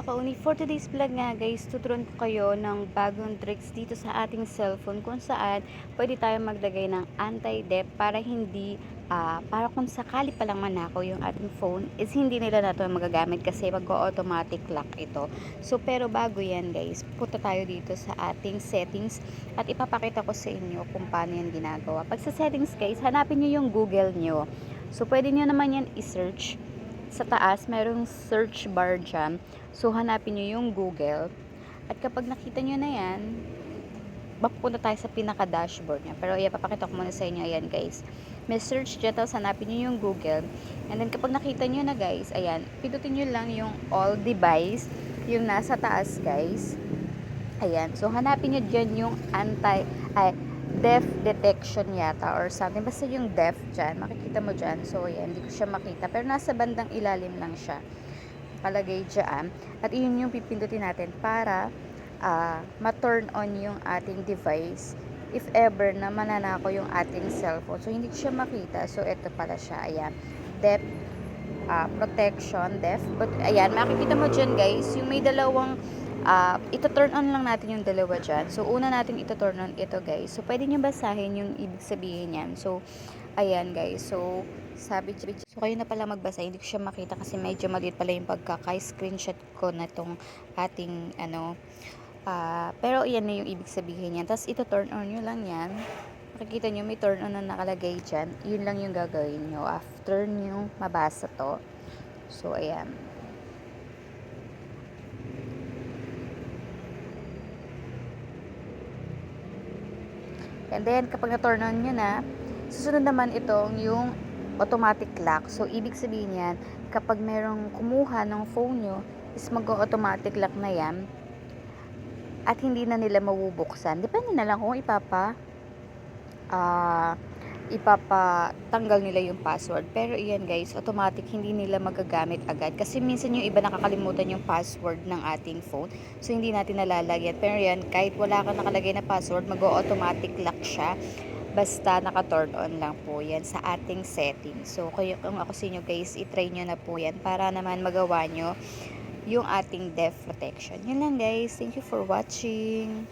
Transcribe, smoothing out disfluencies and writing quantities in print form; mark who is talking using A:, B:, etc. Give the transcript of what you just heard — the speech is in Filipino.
A: kauni. For today's vlog nga guys, tuturuan ko kayo ng bagong tricks dito sa ating cellphone kung saan pwede tayo maglagay ng anti-dep para hindi, para kung sakali palang manakaw yung ating phone is hindi nila na ito magagamit kasi mag-automatic lock ito. So pero bago yan guys, punta tayo dito sa ating settings at ipapakita ko sa inyo kung paano yan ginagawa. Pag sa settings guys, hanapin nyo yung Google nyo. So pwede nyo naman yan i-search. Sa taas, merong search bar dyan. So, hanapin nyo yung Google. At kapag nakita nyo na yan, mapupunta tayo sa pinaka-dashboard niya. Pero, papakita ko muna sa inyo. Ayan, guys. May search dyan, tapos hanapin nyo yung Google. And then, kapag nakita nyo na, guys, ayan, pindutin nyo lang yung all device, yung nasa taas, guys. Ayan. So, hanapin nyo dyan yung def detection yata or something. Basta yung def dyan, makikita mo dyan. So, ayan, hindi ko siya makita. Pero nasa bandang ilalim lang siya. Nakalagay dyan. At yun yung pipindutin natin para ma-turn on yung ating device if ever na mananako yung ating cellphone. So, hindi ko siya makita. So, ito pala siya. Ayan. Def protection, def. But, ayan, makikita mo dyan guys, yung may dalawang ito turn on lang natin yung dalawa dyan. So, una natin ito turn on ito guys. So, pwede nyo basahin yung ibig sabihin yan. So, ayan guys. So, so kayo na pala magbasa. Hindi ko siya makita kasi medyo maliit pala yung pagkaka-screenshot ko na itong ating pero yan na yung ibig sabihin yan. Tapos, ito turn on nyo lang yan. Makikita nyo may turn on na nakalagay dyan. Yun lang yung gagawin nyo after nyo mabasa to. So, ayan. And then, kapag na-turn on nyo na, susunod naman itong yung automatic lock. So, ibig sabihin yan, kapag merong kumuha ng phone nyo, is mag-automatic lock na yan. At hindi na nila mabubuksan. Depende na lang kung ipapatanggal nila yung password. Pero iyan guys, automatic hindi nila magagamit agad. Kasi minsan yung iba nakakalimutan yung password ng ating phone. So hindi natin nalalagyan. Pero yan, kahit wala kang nakalagay na password, mag-automatic lock siya. Basta naka-turn on lang po yan sa ating settings. So kung ako sa inyo guys, itry nyo na po yan para naman magawa nyo yung ating def protection. Yun lang guys. Thank you for watching.